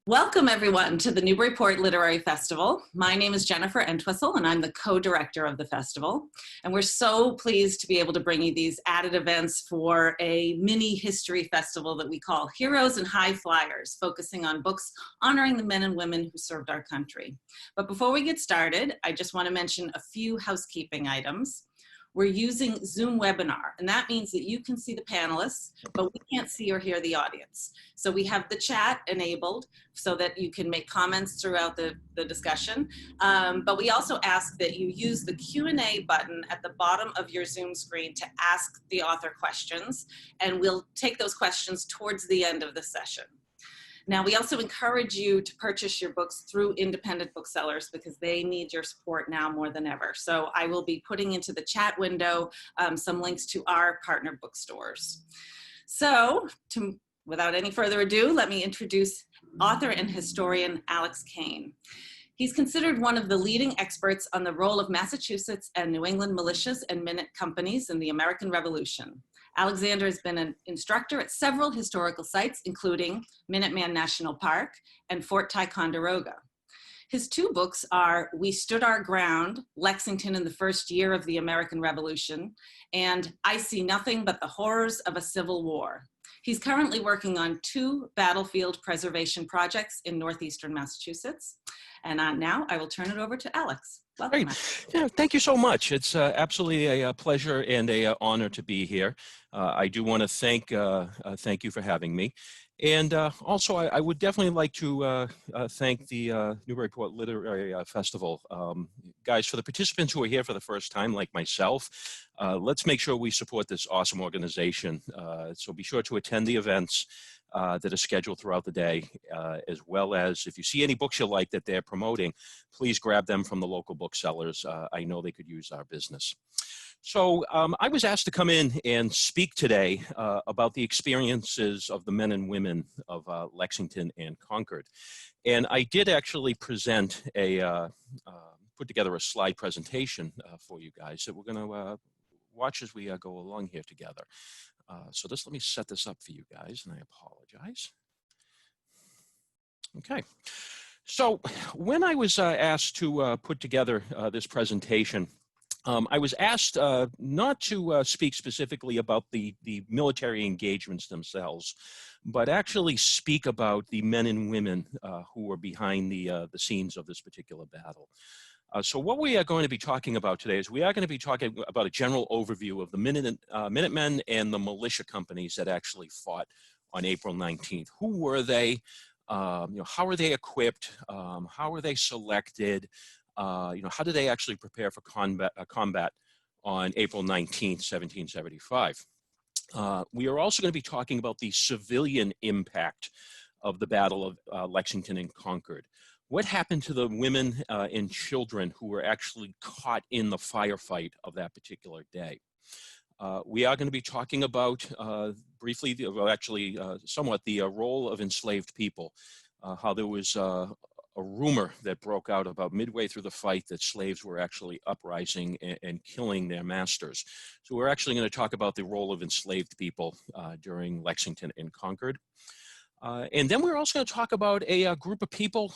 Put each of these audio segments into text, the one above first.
Welcome everyone to the Newburyport Literary Festival. My name is Jennifer Entwistle and I'm the co-director of the festival. And we're so pleased to be able to bring you these added events for a mini history festival that we call Heroes and High Flyers, focusing on books honoring the men and women who served our country. But before we get started, I just want to mention a few housekeeping items. We're using Zoom webinar, and that means that you can see the panelists, but we can't see or hear the audience. So we have the chat enabled so that you can make comments throughout the discussion. But we also ask that you use the Q&A button at the bottom of your Zoom screen to ask the author questions, and we'll take those questions towards the end of the session. Now, we also encourage you to purchase your books through independent booksellers because they need your support now more than ever. So I will be putting into the chat window some links to our partner bookstores. So without any further ado, let me introduce author and historian Alex Kane. He's considered one of the leading experts on the role of Massachusetts and New England militias and minute companies in the American Revolution. Alexander has been an instructor at several historical sites, including Minuteman National Park and Fort Ticonderoga. His two books are We Stood Our Ground, Lexington in the First Year of the American Revolution, and I See Nothing But the Horrors of a Civil War. He's currently working on 2 battlefield preservation projects in northeastern Massachusetts. And now I will turn it over to Alex. Welcome. Great. Yeah, thank you so much. It's absolutely a pleasure and an honor to be here. I do want to thank you for having me. And also, I would definitely like to thank the Newburyport Literary Festival. Guys, for the participants who are here for the first time, like myself, let's make sure we support this awesome organization. So be sure to attend the events that are scheduled throughout the day, as well as if you see any books you like that they're promoting, please grab them from the local booksellers. I know they could use our business. So I was asked to come in and speak today about the experiences of the men and women of Lexington and Concord. And I did actually present put together a slide presentation for you guys that we're going to watch as we go along here together. So let me set this up for you guys, and I apologize. Okay. So when I was asked to put together this presentation, I was asked not to speak specifically about the military engagements themselves, but actually speak about the men and women who were behind the scenes of this particular battle. So what we are going to be talking about today is we are going to be talking about a general overview of the Minutemen and the Militia Companies that actually fought on April 19th. Who were they? How were they equipped? How were they selected? How did they actually prepare for combat on April 19th, 1775? We are also going to be talking about the civilian impact of the Battle of Lexington and Concord. What happened to the women and children who were actually caught in the firefight of that particular day? We are going to be talking about briefly, somewhat, the role of enslaved people, how there was a rumor that broke out about midway through the fight that slaves were actually uprising and killing their masters. So we're actually going to talk about the role of enslaved people during Lexington and Concord. And then we're also going to talk about a group of people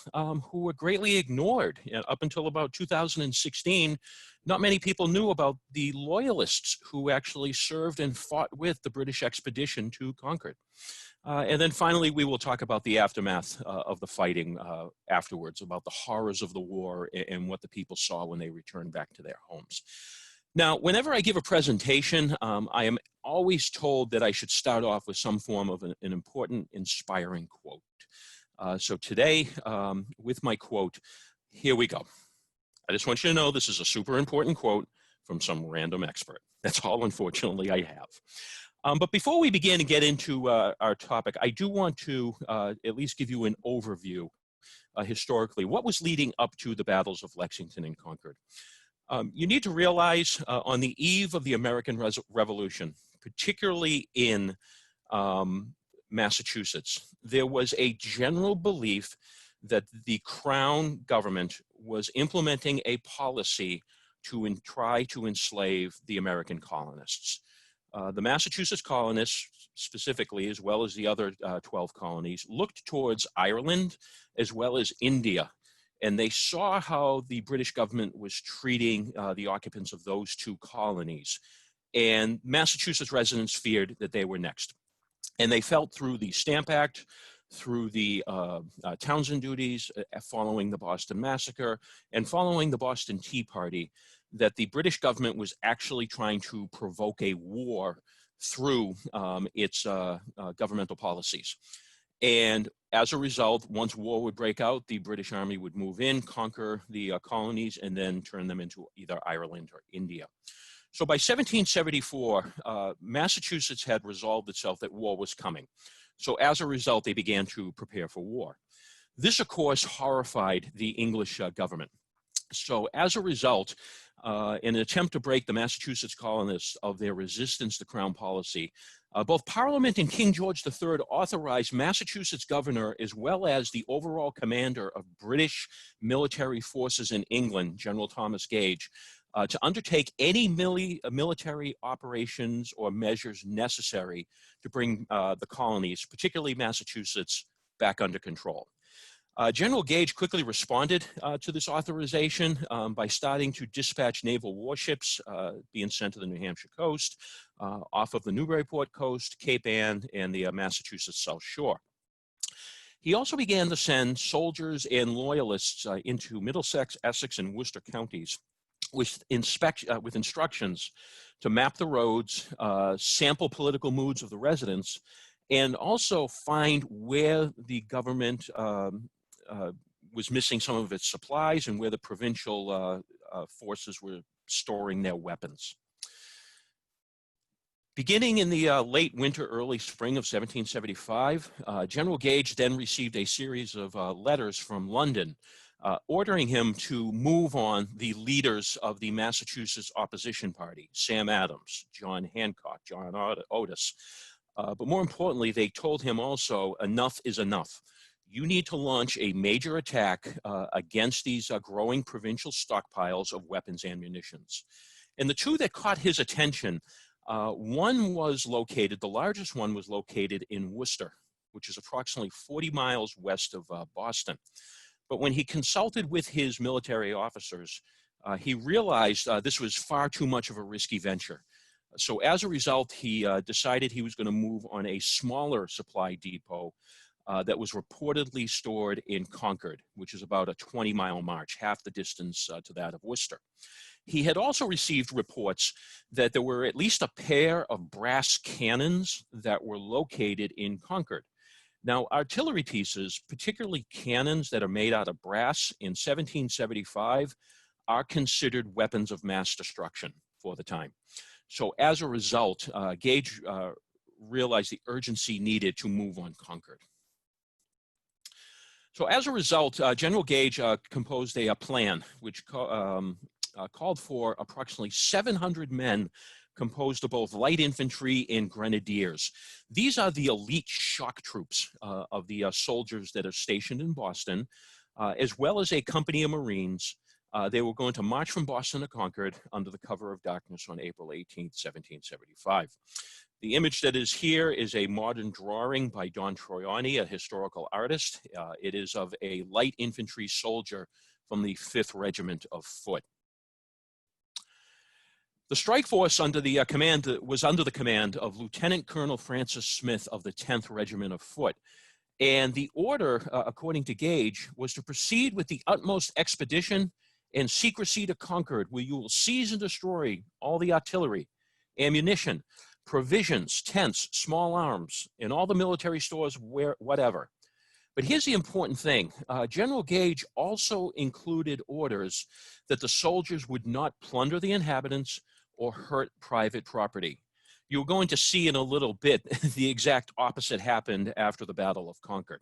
who were greatly ignored. Up until about 2016, not many people knew about the Loyalists who actually served and fought with the British expedition to Concord. And then finally, we will talk about the aftermath of the fighting afterwards, about the horrors of the war and what the people saw when they returned back to their homes. Now, whenever I give a presentation, I am always told that I should start off with some form of an important, inspiring quote. So today, with my quote, here we go. I just want you to know this is a super important quote from some random expert. That's all, unfortunately, I have. But before we begin to get into our topic, I do want to at least give you an overview historically. What was leading up to the battles of Lexington and Concord? You need to realize on the eve of the American Revolution, particularly in Massachusetts, there was a general belief that the Crown government was implementing a policy to try to enslave the American colonists. The Massachusetts colonists, specifically, as well as the other 12 colonies, looked towards Ireland as well as India. And they saw how the British government was treating the occupants of those two colonies. And Massachusetts residents feared that they were next. And they felt through the Stamp Act, through the Townsend duties following the Boston Massacre, and following the Boston Tea Party, that the British government was actually trying to provoke a war through its governmental policies. And as a result, once war would break out, the British Army would move in, conquer the colonies, and then turn them into either Ireland or India. So by 1774, Massachusetts had resolved itself that war was coming. So as a result, they began to prepare for war. This, of course, horrified the English government. So as a result, in an attempt to break the Massachusetts colonists of their resistance to Crown policy, both Parliament and King George III authorized Massachusetts governor, as well as the overall commander of British military forces in England, General Thomas Gage, to undertake any military operations or measures necessary to bring the colonies, particularly Massachusetts, back under control. General Gage quickly responded to this authorization by starting to dispatch naval warships being sent to the New Hampshire coast, off of the Newburyport coast, Cape Ann, and the Massachusetts South Shore. He also began to send soldiers and loyalists into Middlesex, Essex, and Worcester counties with instructions to map the roads, sample political moods of the residents, and also find where the government was missing some of its supplies and where the provincial forces were storing their weapons. Beginning in the late winter, early spring of 1775, General Gage then received a series of letters from London ordering him to move on the leaders of the Massachusetts opposition party, Sam Adams, John Hancock, John Otis. But more importantly, they told him also, enough is enough. You need to launch a major attack against these growing provincial stockpiles of weapons and munitions. And the two that caught his attention, one was located, the largest one was located in Worcester, which is approximately 40 miles west of Boston. But when he consulted with his military officers, he realized this was far too much of a risky venture. So as a result, he decided he was going to move on a smaller supply depot that was reportedly stored in Concord, which is about a 20-mile march, half the distance to that of Worcester. He had also received reports that there were at least a pair of brass cannons that were located in Concord. Now, artillery pieces, particularly cannons that are made out of brass in 1775, are considered weapons of mass destruction for the time. So as a result, Gage realized the urgency needed to move on Concord. So as a result, General Gage composed a plan which called for approximately 700 men composed of both light infantry and grenadiers. These are the elite shock troops of the soldiers that are stationed in Boston, as well as a company of Marines. They were going to march from Boston to Concord under the cover of darkness on April 18th, 1775. The image that is here is a modern drawing by Don Troiani, a historical artist. It is of a light infantry soldier from the 5th Regiment of Foot. The strike force under the was under the command of Lieutenant Colonel Francis Smith of the 10th Regiment of Foot. And the order, according to Gage, was to proceed with the utmost expedition and secrecy to Concord, where you will seize and destroy all the artillery, ammunition, provisions, tents, small arms, and all the military stores, whatever. But here's the important thing. General Gage also included orders that the soldiers would not plunder the inhabitants or hurt private property. You're going to see in a little bit the exact opposite happened after the Battle of Concord.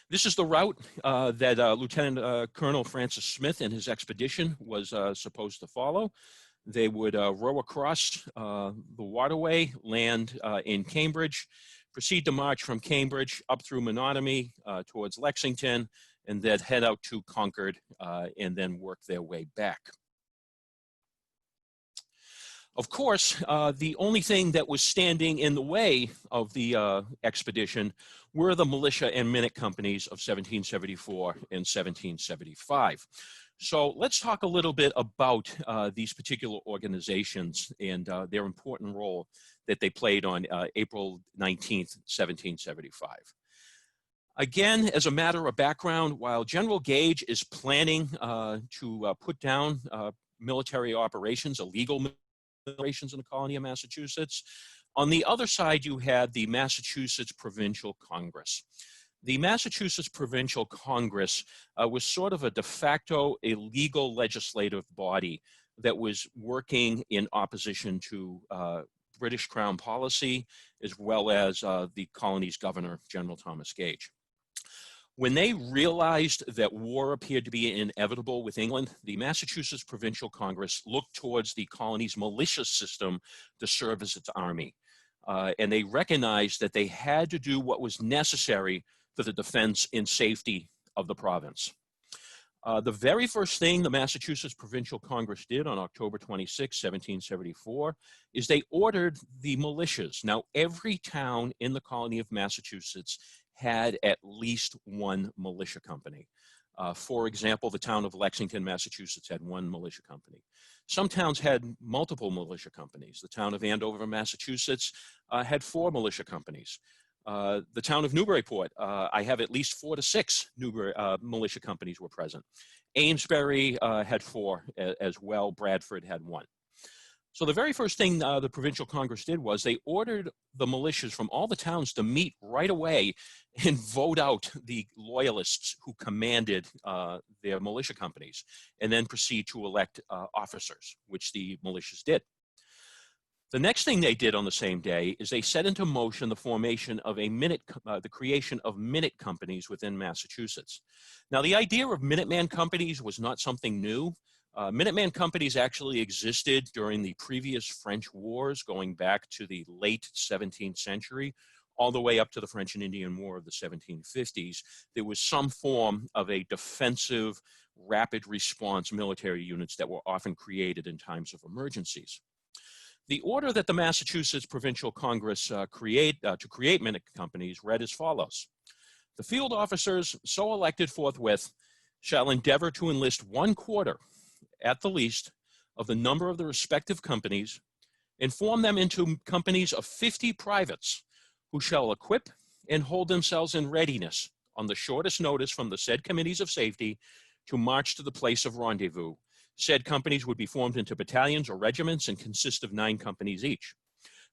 This is the route that Lieutenant Colonel Francis Smith and his expedition was supposed to follow. They would row across the waterway, land in Cambridge, proceed to march from Cambridge up through Minutemen towards Lexington, and then head out to Concord and then work their way back. Of course, the only thing that was standing in the way of the expedition were the militia and minute companies of 1774 and 1775. So let's talk a little bit about these particular organizations and their important role that they played on April 19th, 1775. Again, as a matter of background, while General Gage is planning to put down military operations, illegal operations in the colony of Massachusetts, on the other side, you had the Massachusetts Provincial Congress. The Massachusetts Provincial Congress was sort of a de facto illegal legislative body that was working in opposition to British Crown policy, as well as the colony's governor, General Thomas Gage. When they realized that war appeared to be inevitable with England, the Massachusetts Provincial Congress looked towards the colony's militia system to serve as its army. And they recognized that they had to do what was necessary for the defense and safety of the province. The very first thing the Massachusetts Provincial Congress did on October 26, 1774, is they ordered the militias. Now, every town in the colony of Massachusetts had at least one militia company. For example, the town of Lexington, Massachusetts had one militia company. Some towns had multiple militia companies. The town of Andover, Massachusetts had 4 militia companies. The town of Newburyport, I have at least 4 to 6 militia companies were present. Amesbury had 4 as well. Bradford had 1. So the very first thing the Provincial Congress did was they ordered the militias from all the towns to meet right away and vote out the Loyalists who commanded their militia companies, and then proceed to elect officers, which the militias did. The next thing they did on the same day is they set into motion the formation of the creation of minute companies within Massachusetts. Now, the idea of Minuteman companies was not something new. Minuteman companies actually existed during the previous French wars, going back to the late 17th century, all the way up to the French and Indian War of the 1750s. There was some form of a defensive, rapid response military units that were often created in times of emergencies. The order that the Massachusetts Provincial Congress to create minute companies read as follows: the field officers so elected forthwith shall endeavor to enlist 1/4 at the least of the number of the respective companies, and form them into companies of 50 privates, who shall equip and hold themselves in readiness on the shortest notice from the said committees of safety to march to the place of rendezvous. Said companies would be formed into battalions or regiments and consist of 9 companies each.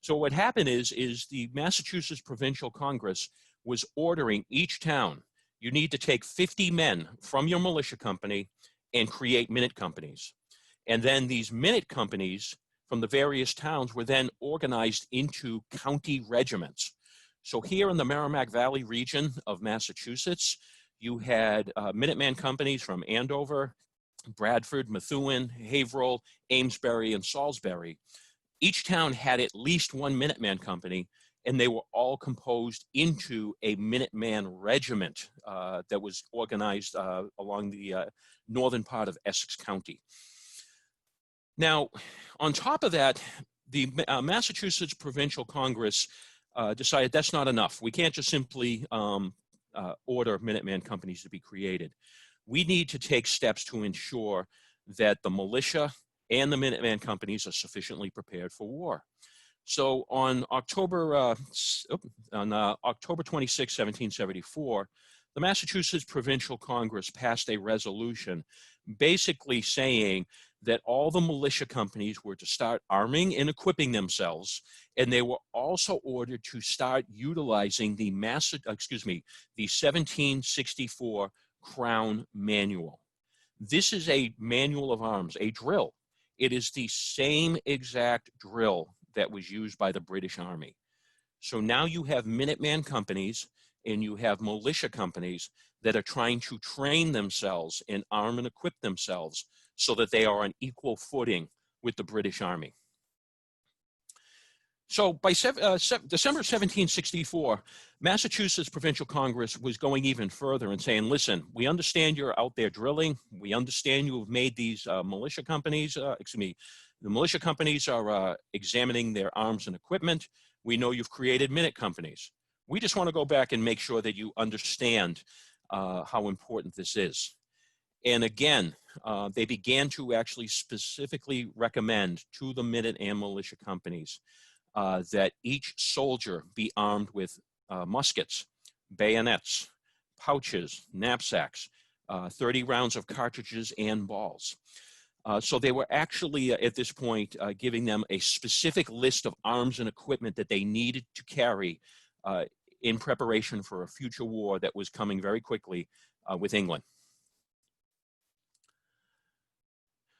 So what happened is the Massachusetts Provincial Congress was ordering each town, you need to take 50 men from your militia company and create minute companies. And then these minute companies from the various towns were then organized into county regiments. So here in the Merrimack Valley region of Massachusetts, you had Minuteman companies from Andover, Bradford, Methuen, Haverhill, Amesbury, and Salisbury. Each town had at least one Minuteman company, and they were all composed into a Minuteman regiment that was organized along the northern part of Essex County. Now, on top of that, the Massachusetts Provincial Congress decided that's not enough. We can't just simply order Minuteman companies to be created. We need to take steps to ensure that the militia and the Minuteman companies are sufficiently prepared for war. So on October 26, 1774, the Massachusetts Provincial Congress passed a resolution basically saying that all the militia companies were to start arming and equipping themselves, and they were also ordered to start utilizing the 1764 Crown Manual. This is a manual of arms, a drill. It is the same exact drill that was used by the British Army. So now you have Minuteman companies and you have militia companies that are trying to train themselves and arm and equip themselves so that they are on equal footing with the British Army. So by December 1764, Massachusetts Provincial Congress was going even further and saying, listen, we understand you're out there drilling. We understand you have made these militia companies, The militia companies are examining their arms and equipment. We know you've created minute companies. We just want to go back and make sure that you understand how important this is. And again, they began to actually specifically recommend to the minute and militia companies that each soldier be armed with muskets, bayonets, pouches, knapsacks, 30 rounds of cartridges and balls. So they were actually, at this point, giving them a specific list of arms and equipment that they needed to carry in preparation for a future war that was coming very quickly with England.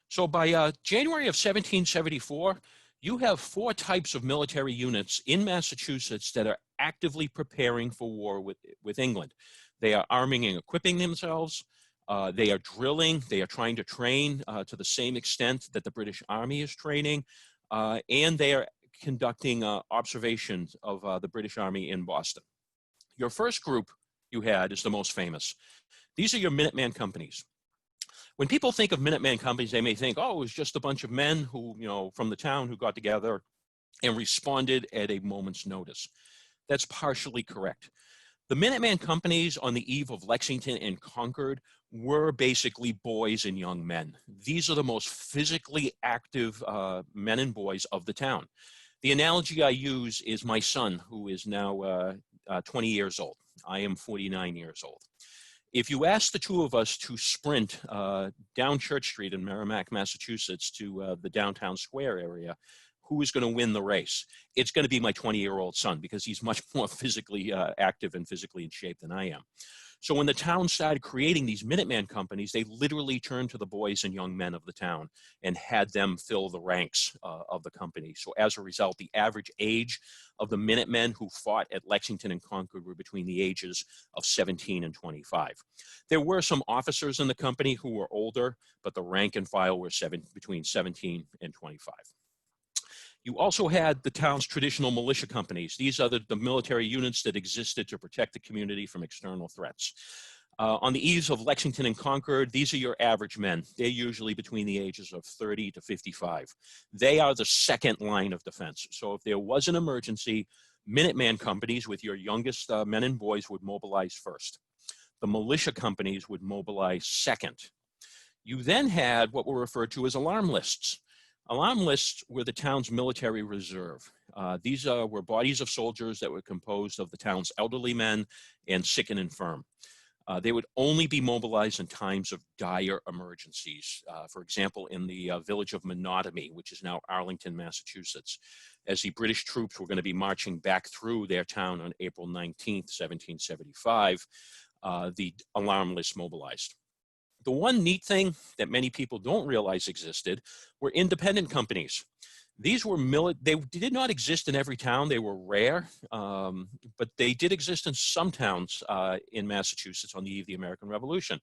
So by January of 1774, you have 4 types of military units in Massachusetts that are actively preparing for war with England. They are arming and equipping themselves. They are drilling. They are trying to train to the same extent that the British Army is training. And they are conducting observations of the British Army in Boston. Your first group you had is the most famous. These are your Minuteman companies. When people think of Minuteman companies, they may think, oh, it was just a bunch of men who, from the town who got together and responded at a moment's notice. That's partially correct. The Minuteman companies on the eve of Lexington and Concord were basically boys and young men. These are the most physically active men and boys of the town. The analogy I use is my son, who is now 20 years old. I am 49 years old. If you ask the two of us to sprint down Church Street in Merrimack, Massachusetts to the downtown square area, who is going to win the race? It's going to be my 20-year-old son because he's much more physically active and physically in shape than I am. So when the town started creating these Minuteman companies, they literally turned to the boys and young men of the town and had them fill the ranks of the company. So as a result, the average age of the Minutemen who fought at Lexington and Concord were between the ages of 17 and 25. There were some officers in the company who were older, but the rank and file were between 17 and 25. You also had the town's traditional militia companies. These are the military units that existed to protect the community from external threats. On the eves of Lexington and Concord, these are your average men. They're usually between the ages of 30 to 55. They are the second line of defense. So if there was an emergency, Minuteman companies with your youngest men and boys would mobilize first. The militia companies would mobilize second. You then had what were referred to as alarm lists. Alarm lists were the town's military reserve. These were bodies of soldiers that were composed of the town's elderly men and sick and infirm. They would only be mobilized in times of dire emergencies. For example, in the village of Minutemen, which is now Arlington, Massachusetts, as the British troops were going to be marching back through their town on April 19th, 1775, the alarm list mobilized. The one neat thing that many people don't realize existed were independent companies. These were they did not exist in every town. They were rare, but they did exist in some towns in Massachusetts on the eve of the American Revolution.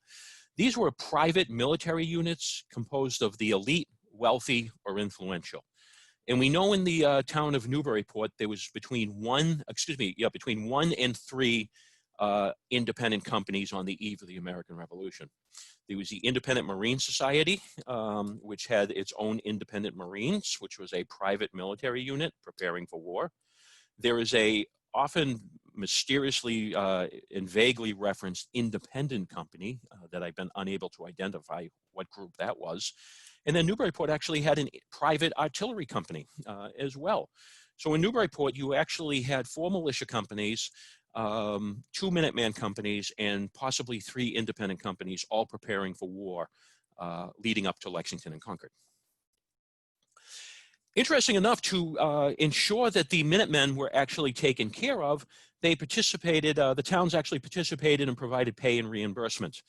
These were private military units composed of the elite, wealthy, or influential. And we know in the town of Newburyport, there was between one and three independent companies on the eve of the American Revolution. There was the Independent Marine Society, which had its own independent Marines, which was a private military unit preparing for war. There is a often mysteriously and vaguely referenced independent company that I've been unable to identify what group that was. And then Newburyport actually had a private artillery company as well. So in Newburyport, you actually had 4 militia companies, 2 Minuteman companies, and possibly 3 independent companies, all preparing for war leading up to Lexington and Concord. Interesting enough, to ensure that the Minutemen were actually taken care of, they participated, the towns actually participated and provided pay and reimbursement.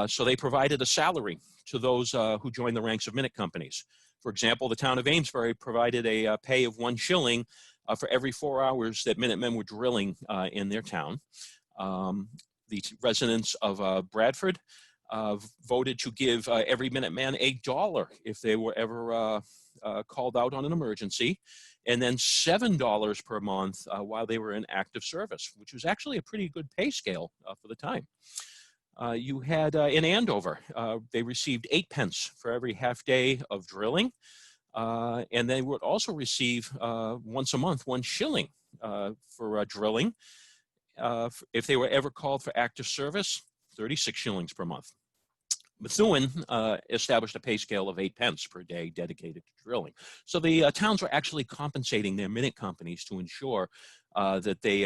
So they provided a salary to those who joined the ranks of minute companies. For example, the town of Amesbury provided a pay of 1 shilling for every 4 hours that Minutemen were drilling in their town. The residents of Bradford voted to give every Minuteman $1 if they were ever called out on an emergency, and then $7 per month while they were in active service, which was actually a pretty good pay scale for the time. You had in Andover, they received 8 pence for every half day of drilling. And they would also receive once a month 1 shilling for drilling. If they were ever called for active service, 36 shillings per month. Methuen established a pay scale of 8 pence per day dedicated to drilling. So the towns were actually compensating their minute companies to ensure that they,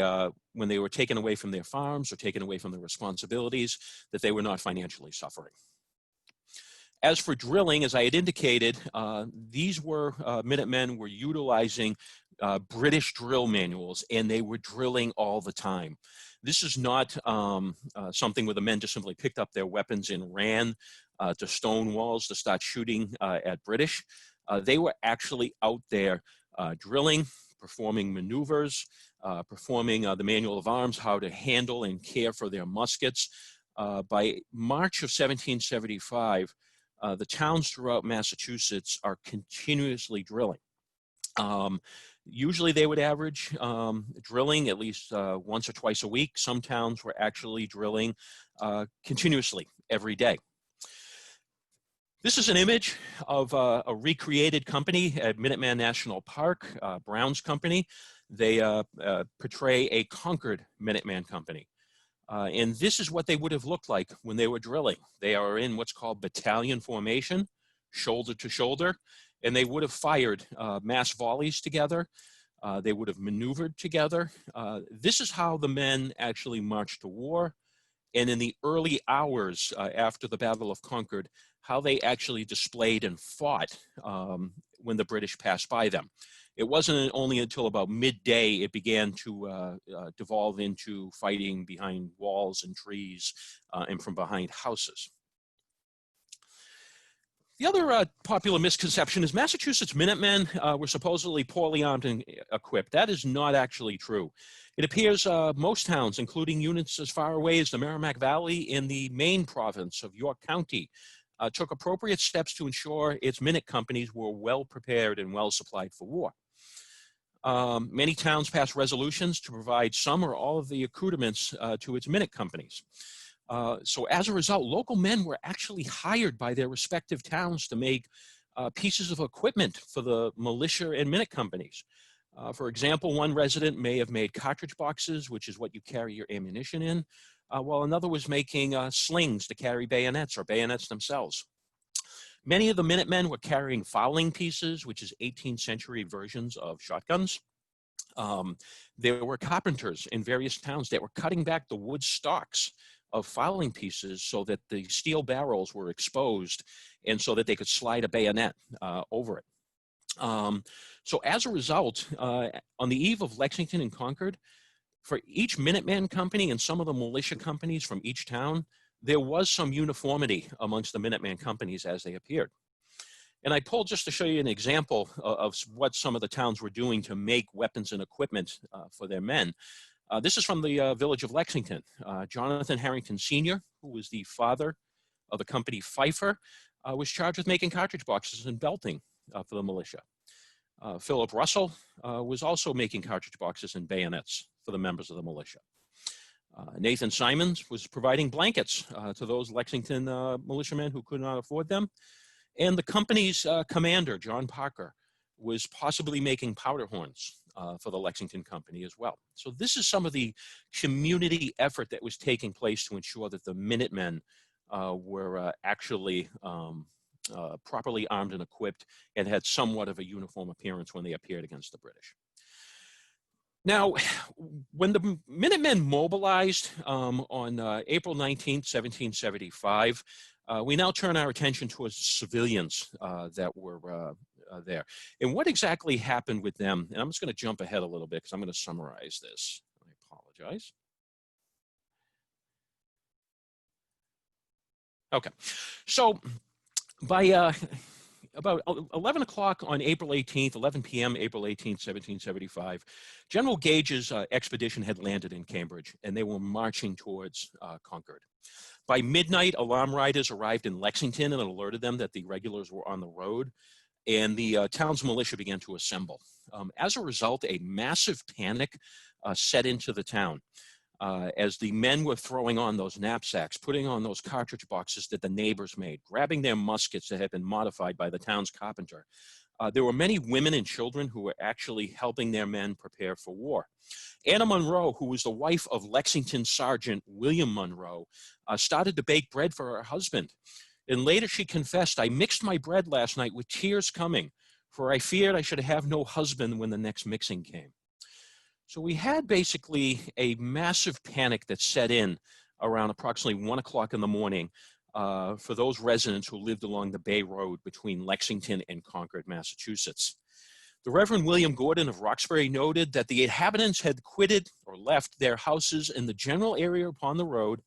when they were taken away from their farms or taken away from their responsibilities, that they were not financially suffering. As for drilling, as I had indicated, these were, Minutemen were utilizing British drill manuals, and they were drilling all the time. This is not something where the men just simply picked up their weapons and ran to stone walls to start shooting at British. They were actually out there drilling, performing maneuvers, performing the manual of arms, how to handle and care for their muskets. By March of 1775, the towns throughout Massachusetts are continuously drilling. Usually they would average drilling at least once or twice a week. Some towns were actually drilling continuously every day. This is an image of a recreated company at Minuteman National Park, Brown's Company. They portray a Concord Minuteman Company. And this is what they would have looked like when they were drilling. They are in what's called battalion formation, shoulder to shoulder, and they would have fired mass volleys together. They would have maneuvered together. This is how the men actually marched to war. And in the early hours after the Battle of Concord, how they actually displayed and fought when the British passed by them. It wasn't only until about midday it began to devolve into fighting behind walls and trees and from behind houses. The other popular misconception is Massachusetts Minutemen were supposedly poorly armed and equipped. That is not actually true. It appears most towns, including units as far away as the Merrimack Valley in the Maine province of York County, took appropriate steps to ensure its minute companies were well prepared and well supplied for war. Many towns passed resolutions to provide some or all of the accoutrements to its minute companies. So as a result, local men were actually hired by their respective towns to make pieces of equipment for the militia and minute companies. For example, one resident may have made cartridge boxes, which is what you carry your ammunition in, while another was making slings to carry bayonets or bayonets themselves. Many of the Minutemen were carrying fowling pieces, which is 18th century versions of shotguns. There were carpenters in various towns that were cutting back the wood stocks of fowling pieces so that the steel barrels were exposed and so that they could slide a bayonet over it. So as a result, on the eve of Lexington and Concord, for each Minuteman company and some of the militia companies from each town, there was some uniformity amongst the Minuteman companies as they appeared. And I pulled just to show you an example of what some of the towns were doing to make weapons and equipment for their men. This is from the village of Lexington. Jonathan Harrington Sr., who was the father of the company Pfeiffer, was charged with making cartridge boxes and belting for the militia. Philip Russell was also making cartridge boxes and bayonets for the members of the militia. Nathan Simons was providing blankets to those Lexington militiamen who could not afford them. And the company's commander, John Parker, was possibly making powder horns for the Lexington Company as well. So this is some of the community effort that was taking place to ensure that the Minutemen were actually properly armed and equipped and had somewhat of a uniform appearance when they appeared against the British. Now, when the Minutemen mobilized on April 19th, 1775, we now turn our attention towards civilians that were there. And what exactly happened with them? And I'm just going to jump ahead a little bit because I'm going to summarize this. I apologize. Okay, so by about 11 o'clock on April 18th, 11 p.m., April 18th, 1775, General Gage's expedition had landed in Cambridge, and they were marching towards Concord. By midnight, alarm riders arrived in Lexington and alerted them that the regulars were on the road, and the town's militia began to assemble. As a result, a massive panic set into the town. as the men were throwing on those knapsacks, putting on those cartridge boxes that the neighbors made, grabbing their muskets that had been modified by the town's carpenter. There were many women and children who were actually helping their men prepare for war. Anna Monroe, who was the wife of Lexington Sergeant William Monroe, started to bake bread for her husband. And later she confessed, "I mixed my bread last night with tears coming, for I feared I should have no husband when the next mixing came." So we had basically a massive panic that set in around approximately 1 o'clock in the morning for those residents who lived along the Bay Road between Lexington and Concord, Massachusetts. The Reverend William Gordon of Roxbury noted that the inhabitants had quitted or left their houses in the general area upon the road,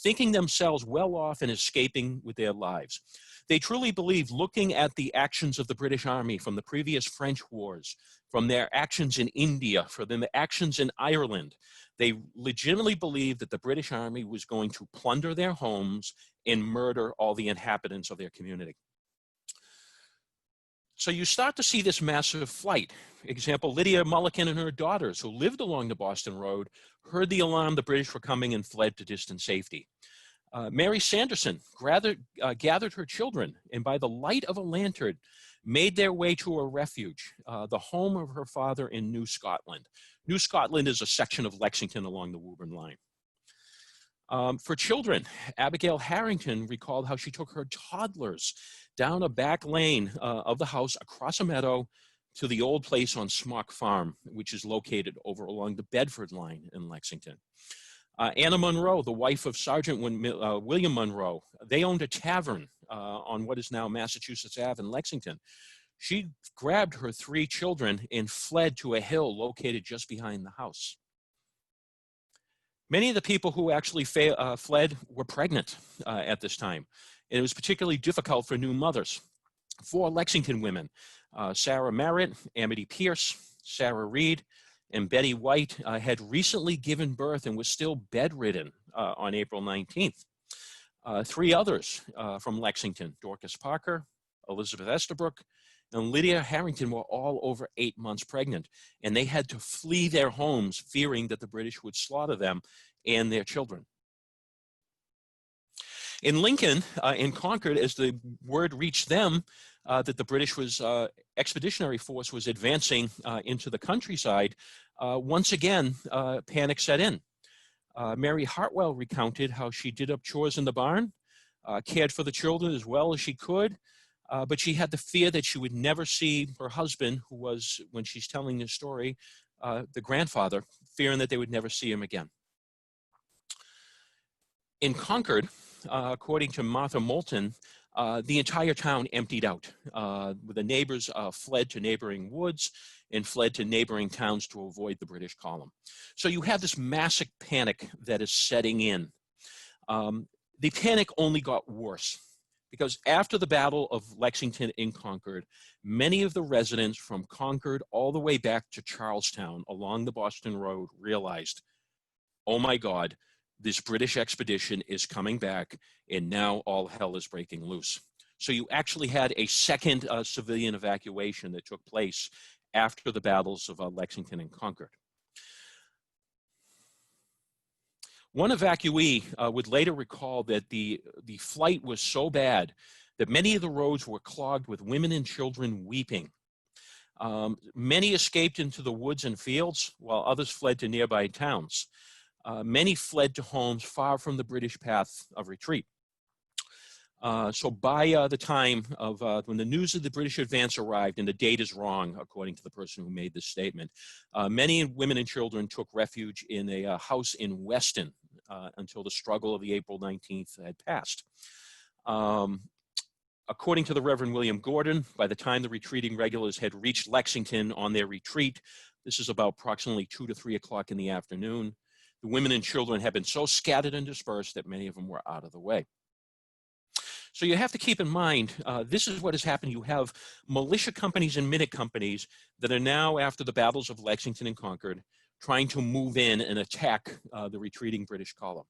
thinking themselves well off and escaping with their lives. They truly believed, looking at the actions of the British Army from the previous French wars, from their actions in India, from their actions in Ireland, they legitimately believed that the British Army was going to plunder their homes and murder all the inhabitants of their community. So you start to see this massive flight. Example, Lydia Mulligan and her daughters, who lived along the Boston Road, heard the alarm the British were coming and fled to distant safety. Mary Sanderson gathered her children, and by the light of a lantern, made their way to a refuge, the home of her father in New Scotland. New Scotland is a section of Lexington along the Woburn line. For children, Abigail Harrington recalled how she took her toddlers down a back lane of the house across a meadow to the old place on Smock Farm, which is located over along the Bedford line in Lexington. Anna Monroe, the wife of Sergeant William Monroe, they owned a tavern on what is now Massachusetts Ave in Lexington. She grabbed her 3 children and fled to a hill located just behind the house. Many of the people who actually fled were pregnant at this time. And it was particularly difficult for new mothers. 4 Lexington women, Sarah Merritt, Amity Pierce, Sarah Reed, and Betty White had recently given birth and was still bedridden on April 19th. 3 others from Lexington, Dorcas Parker, Elizabeth Estabrook, and Lydia Harrington were all over 8 months pregnant, and they had to flee their homes fearing that the British would slaughter them and their children. In Lincoln, in Concord, as the word reached them that the British expeditionary force was advancing into the countryside, once again, panic set in. Mary Hartwell recounted how she did up chores in the barn, cared for the children as well as she could, but she had the fear that she would never see her husband, who was, when she's telling this story, the grandfather, fearing that they would never see him again. In Concord, according to Martha Moulton, the entire town emptied out. The neighbors fled to neighboring woods and fled to neighboring towns to avoid the British column. So you have this massive panic that is setting in. The panic only got worse because after the Battle of Lexington and Concord, many of the residents from Concord all the way back to Charlestown along the Boston Road realized, oh my God, this British expedition is coming back, and now all hell is breaking loose. So you actually had a second civilian evacuation that took place after the battles of Lexington and Concord. One evacuee would later recall that the flight was so bad that many of the roads were clogged with women and children weeping. Many escaped into the woods and fields, while others fled to nearby towns. Many fled to homes far from the British path of retreat. So by the time of when the news of the British advance arrived, and the date is wrong according to the person who made this statement, many women and children took refuge in a house in Weston until the struggle of the April 19th had passed. According to the Reverend William Gordon, by the time the retreating regulars had reached Lexington on their retreat, this is about approximately 2 to 3 o'clock in the afternoon, the women and children had been so scattered and dispersed that many of them were out of the way. So you have to keep in mind, this is what has happened. You have militia companies and minute companies that are now, after the battles of Lexington and Concord, trying to move in and attack the retreating British column.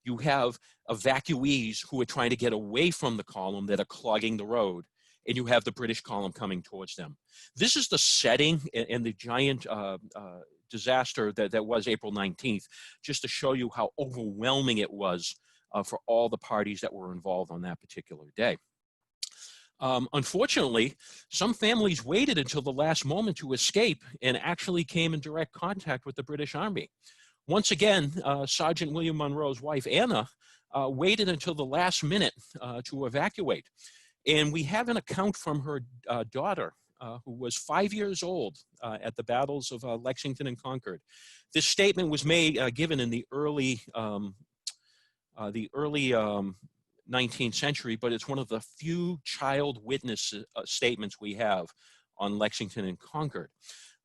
You have evacuees who are trying to get away from the column that are clogging the road, and you have the British column coming towards them. This is the setting and the giant disaster that was April 19th, just to show you how overwhelming it was for all the parties that were involved on that particular day. Unfortunately, some families waited until the last moment to escape and actually came in direct contact with the British Army. Once again, Sergeant William Monroe's wife, Anna, waited until the last minute to evacuate. And we have an account from her daughter, who was 5 years old at the battles of Lexington and Concord. This statement was given in the early 19th century, but it's one of the few child witness statements we have on Lexington and Concord.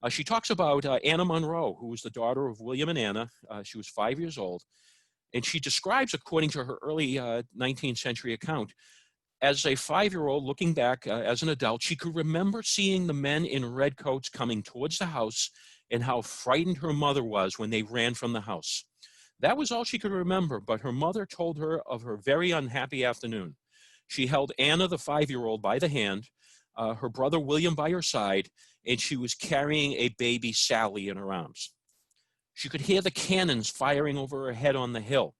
She talks about Anna Monroe, who was the daughter of William and Anna. She was 5 years old. And she describes, according to her early 19th century account, as a 5-year-old looking back as an adult, she could remember seeing the men in red coats coming towards the house and how frightened her mother was when they ran from the house. That was all she could remember, but her mother told her of her very unhappy afternoon. She held Anna, the 5-year-old, by the hand, her brother William by her side, and she was carrying a baby Sally in her arms. She could hear the cannons firing over her head on the hill.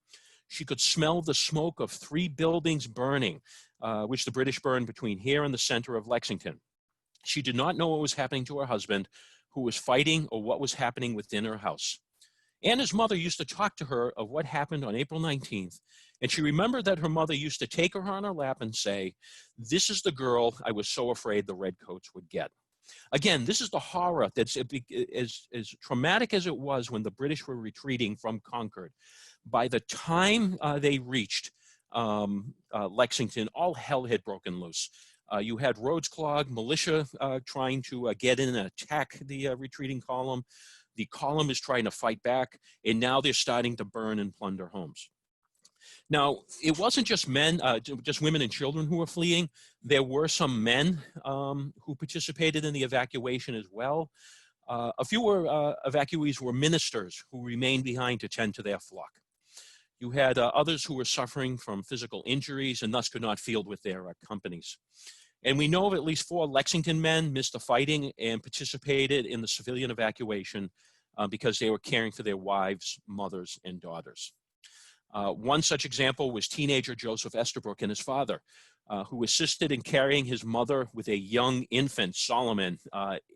She could smell the smoke of 3 buildings burning, which the British burned between here and the center of Lexington. She did not know what was happening to her husband, who was fighting, or what was happening within her house. Anna's mother used to talk to her of what happened on April 19th, and she remembered that her mother used to take her on her lap and say, "This is the girl I was so afraid the redcoats would get." Again, this is the horror that's as traumatic as it was when the British were retreating from Concord. By the time they reached Lexington, all hell had broken loose. You had roads clogged, militia trying to get in and attack the retreating column. The column is trying to fight back, and now they're starting to burn and plunder homes. Now, it wasn't just men, just women and children who were fleeing. There were some men who participated in the evacuation as well. A few evacuees were ministers who remained behind to tend to their flock. You had others who were suffering from physical injuries and thus could not field with their companies. And we know of at least 4 Lexington men missed the fighting and participated in the civilian evacuation because they were caring for their wives, mothers, and daughters. One such example was teenager Joseph Estabrook and his father, who assisted in carrying his mother with a young infant, Solomon,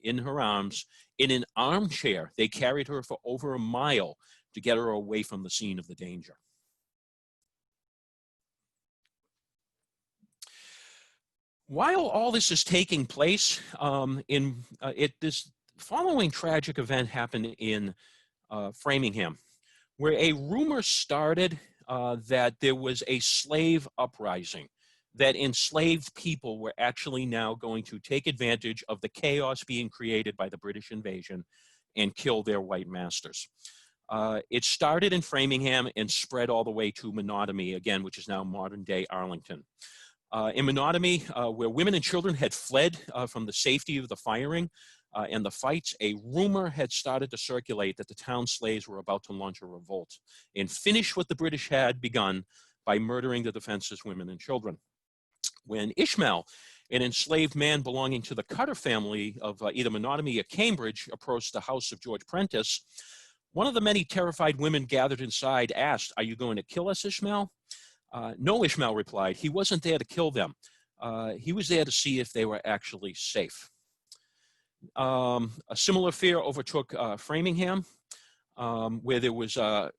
in her arms. In an armchair, they carried her for over a mile to get her away from the scene of the danger. While all this is taking place, this following tragic event happened in Framingham, where a rumor started that there was a slave uprising, that enslaved people were actually now going to take advantage of the chaos being created by the British invasion and kill their white masters. It started in Framingham and spread all the way to Minutemen, again, which is now modern-day Arlington. In Minutemen, where women and children had fled from the safety of the firing and the fights, a rumor had started to circulate that the town slaves were about to launch a revolt and finish what the British had begun by murdering the defenseless women and children. When Ishmael, an enslaved man belonging to the Cutter family of either Minutemen or Cambridge, approached the house of George Prentice, one of the many terrified women gathered inside asked, "Are you going to kill us, Ishmael?" No, Ishmael replied. He wasn't there to kill them. He was there to see if they were actually safe. A similar fear overtook Framingham, where there was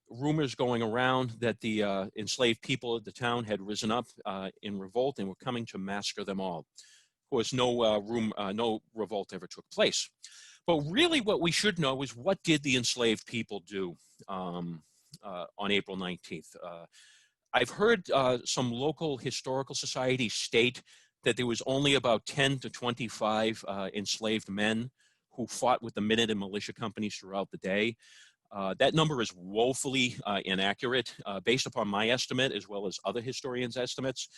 rumors going around that the enslaved people of the town had risen up in revolt and were coming to massacre them all. Of course, no revolt ever took place. But really what we should know is, what did the enslaved people do on April 19th? I've heard some local historical societies state that there was only about 10 to 25 enslaved men who fought with the Minutemen and Militia Companies throughout the day. That number is woefully inaccurate. Based upon my estimate, as well as other historians' estimates,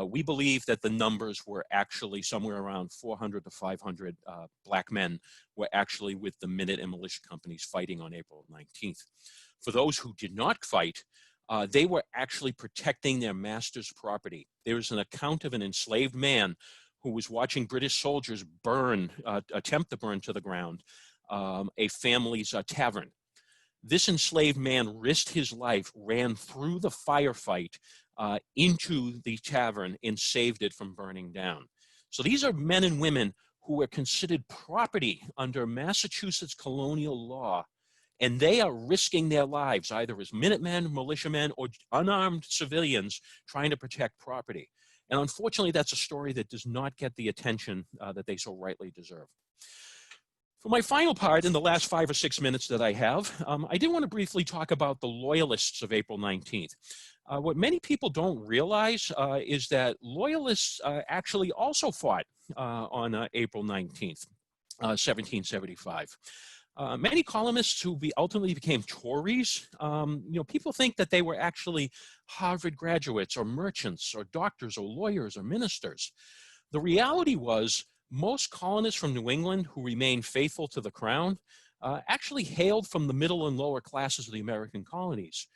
we believe that the numbers were actually somewhere around 400 to 500 black men were actually with the Minutemen and Militia Companies fighting on April 19th. For those who did not fight, they were actually protecting their master's property. There is an account of an enslaved man who was watching British soldiers attempt to burn to the ground, a family's tavern. This enslaved man risked his life, ran through the firefight into the tavern and saved it from burning down. So these are men and women who were considered property under Massachusetts colonial law, and they are risking their lives either as Minutemen, militiamen, or unarmed civilians trying to protect property. And unfortunately, that's a story that does not get the attention that they so rightly deserve. For my final part, in the last 5 or 6 minutes that I have, I did want to briefly talk about the Loyalists of April 19th. What many people don't realize is that Loyalists actually also fought on April 19th, 1775. Many columnists who ultimately became Tories, people think that they were actually Harvard graduates or merchants or doctors or lawyers or ministers. The reality was most colonists from New England who remained faithful to the crown actually hailed from the middle and lower classes of the American colonies.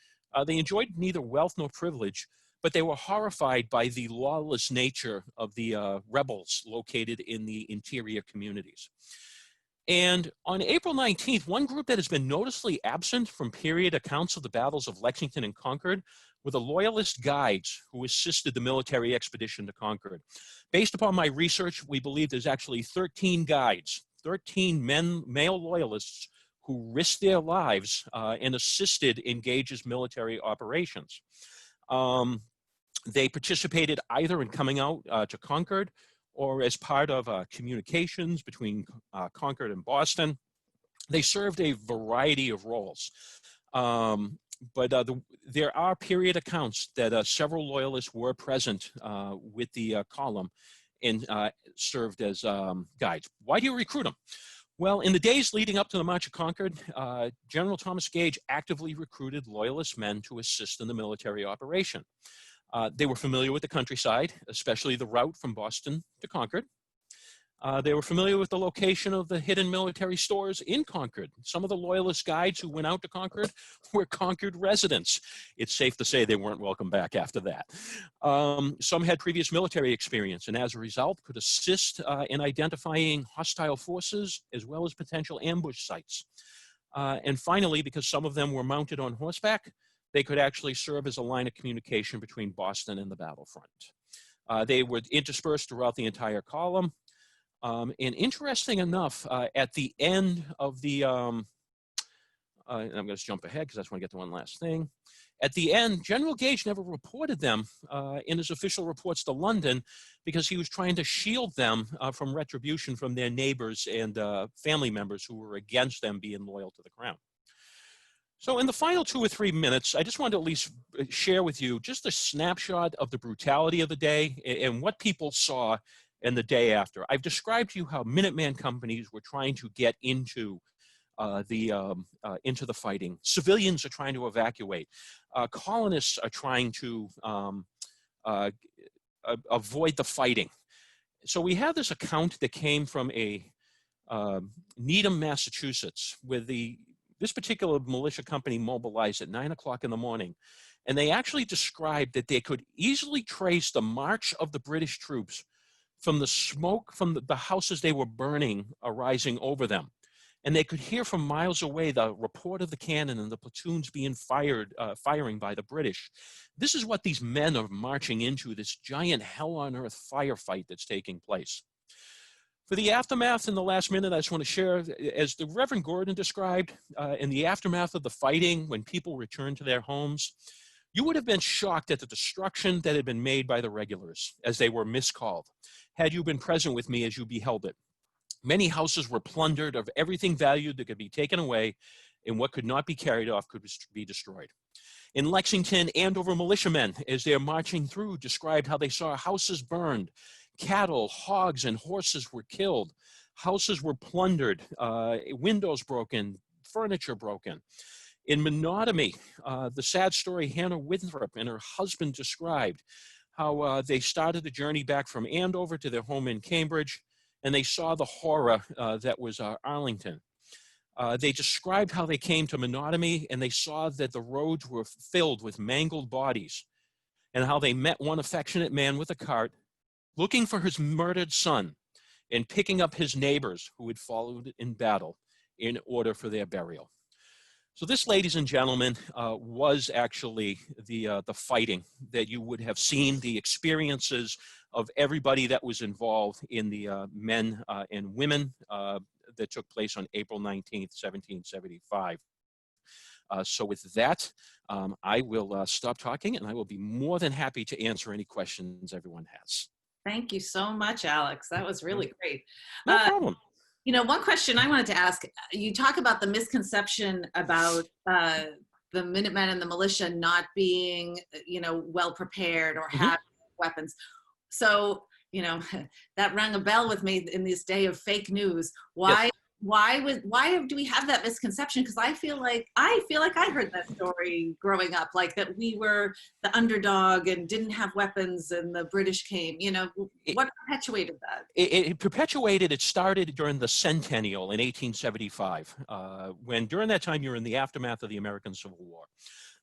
They enjoyed neither wealth nor privilege, but they were horrified by the lawless nature of the rebels located in the interior communities. And on April 19th, one group that has been noticeably absent from period accounts of the battles of Lexington and Concord were the Loyalist guides who assisted the military expedition to Concord. Based upon my research, we believe there's actually 13 guides, 13 male Loyalists who risked their lives and assisted in Gage's military operations. They participated either in coming out to Concord or as part of communications between Concord and Boston. They served a variety of roles. But there are period accounts that several Loyalists were present with the column and served as guides. Why do you recruit them? Well, in the days leading up to the March of Concord, General Thomas Gage actively recruited Loyalist men to assist in the military operation. They were familiar with the countryside, especially the route from Boston to Concord. They were familiar with the location of the hidden military stores in Concord. Some of the Loyalist guides who went out to Concord were Concord residents. It's safe to say they weren't welcome back after that. Some had previous military experience and as a result could assist in identifying hostile forces as well as potential ambush sites. And finally, because some of them were mounted on horseback, they could actually serve as a line of communication between Boston and the battlefront. They were interspersed throughout the entire column. And interesting enough, at the end of the, and I'm going to jump ahead because I just want to get to one last thing. At the end, General Gage never reported them in his official reports to London because he was trying to shield them from retribution from their neighbors and family members who were against them being loyal to the crown. So in the final 2 or 3 minutes, I just wanted to at least share with you just a snapshot of the brutality of the day and what people saw in the day after. I've described to you how Minuteman companies were trying to get into the fighting. Civilians are trying to evacuate. Colonists are trying to avoid the fighting. So we have this account that came from Needham, Massachusetts, where this particular militia company mobilized at 9 o'clock in the morning. And they actually described that they could easily trace the march of the British troops from the smoke from the houses they were burning arising over them. And they could hear from miles away the report of the cannon and the platoons being firing by the British. This is what these men are marching into, this giant hell on earth firefight that's taking place. For the aftermath in the last minute, I just want to share, as the Reverend Gordon described, in the aftermath of the fighting, when people returned to their homes, you would have been shocked at the destruction that had been made by the regulars, as they were miscalled, had you been present with me as you beheld it. Many houses were plundered of everything valued that could be taken away, and what could not be carried off could be destroyed. In Lexington, Andover militiamen, as they are marching through, described how they saw houses burned, cattle, hogs, and horses were killed, houses were plundered, windows broken, furniture broken. In Minutemen, the sad story Hannah Winthrop and her husband described, how they started the journey back from Andover to their home in Cambridge, and they saw the horror that was Arlington. They described how they came to Minutemen, and they saw that the roads were filled with mangled bodies, and how they met one affectionate man with a cart, looking for his murdered son, and picking up his neighbors who had followed in battle, in order for their burial. So this, ladies and gentlemen, was actually the fighting that you would have seen, the experiences of everybody that was involved in the men and women that took place on April 19th, 1775. So with that, I will stop talking, and I will be more than happy to answer any questions everyone has. Thank you so much, Alex. That was really great. No problem. You know, one question I wanted to ask, you talk about the misconception about the Minutemen and the militia not being, you know, well prepared or having weapons. So, you know, that rang a bell with me in this day of fake news. Why do we have that misconception? Because I feel like I heard that story growing up, like that we were the underdog and didn't have weapons and the British came. You know, what perpetuated that? It started during the centennial in 1875, when during that time you're in the aftermath of the American Civil War.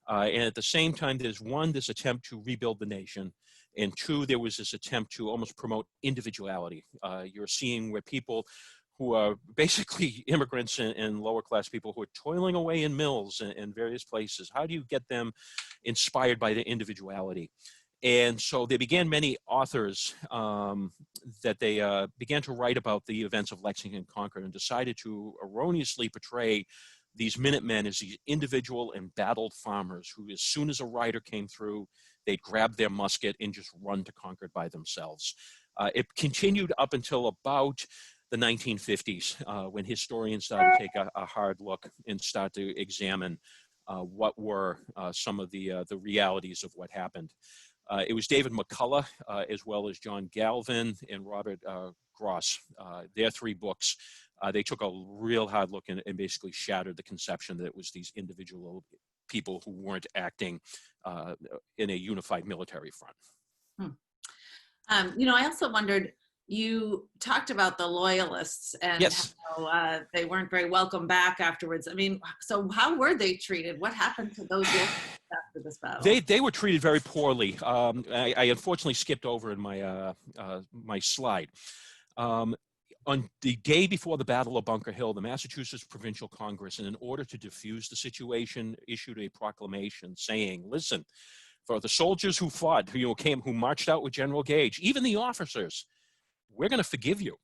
And at the same time, there's this attempt to rebuild the nation. And two, there was this attempt to almost promote individuality. You're seeing where people who are basically immigrants and lower class people who are toiling away in mills and various places. How do you get them inspired by their individuality? And so they began, many authors, that they began to write about the events of Lexington and Concord and decided to erroneously portray these Minutemen as these individual embattled farmers who, as soon as a rider came through, they'd grab their musket and just run to Concord by themselves. It continued up until about the 1950s, when historians started to take a hard look and start to examine what were some of the realities of what happened. It was David McCullough, as well as John Galvin and Robert Gross. Their three books, they took a real hard look and basically shattered the conception that it was these individual people who weren't acting in a unified military front. You know, I also wondered, you talked about the Loyalists and how they weren't very welcome back afterwards. I mean, so how were they treated? What happened to those Loyalists after this battle? They were treated very poorly. I unfortunately skipped over in my my slide. On the day before the Battle of Bunker Hill, the Massachusetts Provincial Congress, in order to defuse the situation, issued a proclamation saying, listen, for the soldiers who fought, who marched out with General Gage, even the officers, we're going to forgive you.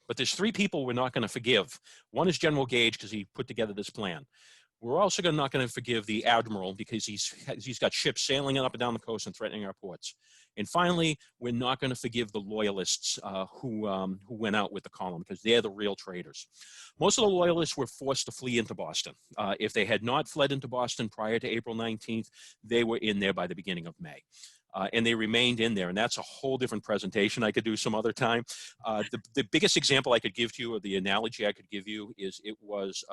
But there's three people we're not going to forgive. One is General Gage, because he put together this plan. We're also not going to forgive the admiral because he's got ships sailing up and down the coast and threatening our ports. And finally, we're not going to forgive the Loyalists who went out with the column, because they're the real traitors. Most of the Loyalists were forced to flee into Boston. If they had not fled into Boston prior to April 19th, they were in there by the beginning of May. And they remained in there, and that's a whole different presentation I could do some other time. The biggest example I could give to you, or the analogy I could give you, is it was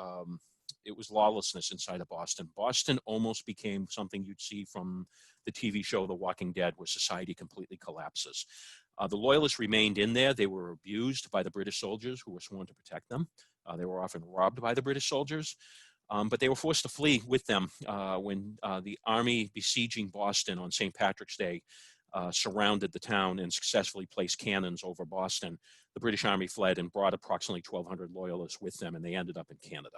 lawlessness inside of Boston. Boston almost became something you'd see from the TV show The Walking Dead, where society completely collapses. The Loyalists remained in there. They were abused by the British soldiers who were sworn to protect them. They were often robbed by the British soldiers. But they were forced to flee with them when the army besieging Boston on St. Patrick's Day surrounded the town and successfully placed cannons over Boston. The British Army fled and brought approximately 1,200 Loyalists with them, and they ended up in Canada.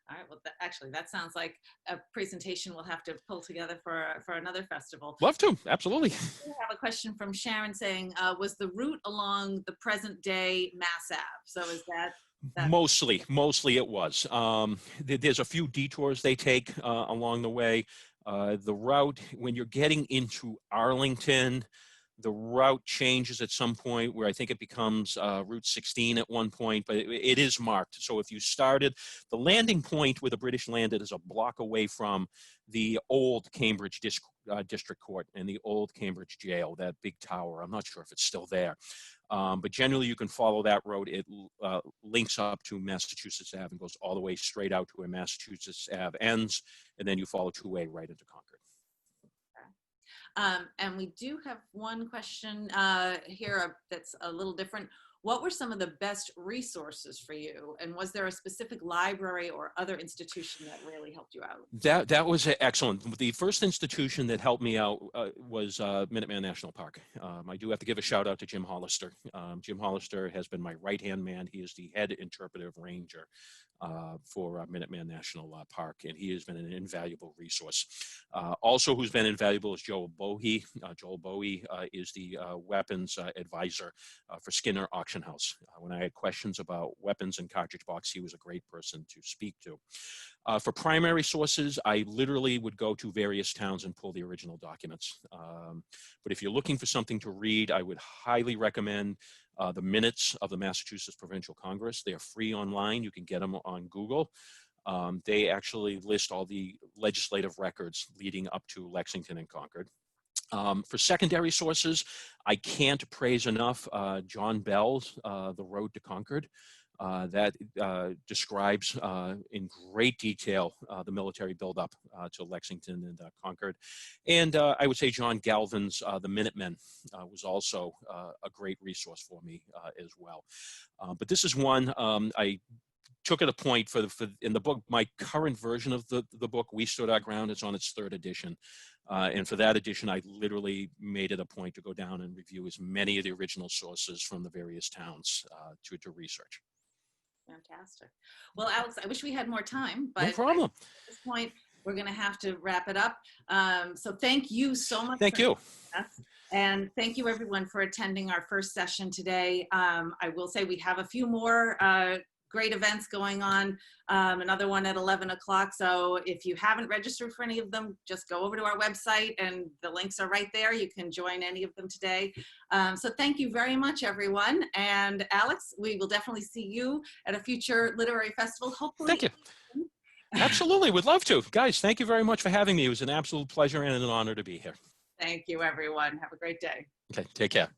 All right, well, actually, that sounds like a presentation we'll have to pull together for another festival. Love to, absolutely. We have a question from Sharon saying, was the route along the present day Mass Ave? So is that... Mostly it was. There's a few detours they take along the way. The route, when you're getting into Arlington, the route changes at some point where I think it becomes Route 16 at one point, but it is marked. So if you started, the landing point where the British landed is a block away from the old Cambridge District Court and the old Cambridge Jail, that big tower. I'm not sure if it's still there. But generally, you can follow that road. It links up to Massachusetts Ave and goes all the way straight out to where Massachusetts Ave ends, and then you follow 2A right into Concord. And we do have one question here that's a little different. what were some of the best resources for you? And was there a specific library or other institution that really helped you out? That was excellent. The first institution that helped me out was Minuteman National Park. I do have to give a shout out to Jim Hollister. Jim Hollister has been my right-hand man. He is the head interpretive ranger for Minuteman National Park, and he has been an invaluable resource. Also, who's been invaluable is Joel Bowie. Joel Bowie is the weapons advisor for Skinner Auction House. When I had questions about weapons and cartridge box, he was a great person to speak to. For primary sources, I literally would go to various towns and pull the original documents. But if you're looking for something to read, I would highly recommend the minutes of the Massachusetts Provincial Congress. They are free online. You can get them on Google. They actually list all the legislative records leading up to Lexington and Concord. For secondary sources, I can't praise enough John Bell's The Road to Concord. That describes in great detail the military buildup to Lexington and Concord. And I would say John Galvin's The Minutemen was also a great resource for me as well. But this is one I took at a point in the book. My current version of the book, We Stood Our Ground, it's on its 3rd edition. And for that edition, I literally made it a point to go down and review as many of the original sources from the various towns to research. Fantastic. Well, Alex, I wish we had more time, but no problem. At this point, we're going to have to wrap it up. So thank you so much. Thank you. And thank you everyone for attending our first session today. I will say we have a few more great events going on, another one at 11 o'clock. So if you haven't registered for any of them, just go over to our website and the links are right there. You can join any of them today. So thank you very much, everyone. And Alex, we will definitely see you at a future literary festival, hopefully. Thank you. Absolutely, would love to. Guys, thank you very much for having me. It was an absolute pleasure and an honor to be here. Thank you, everyone. Have a great day. Okay, take care.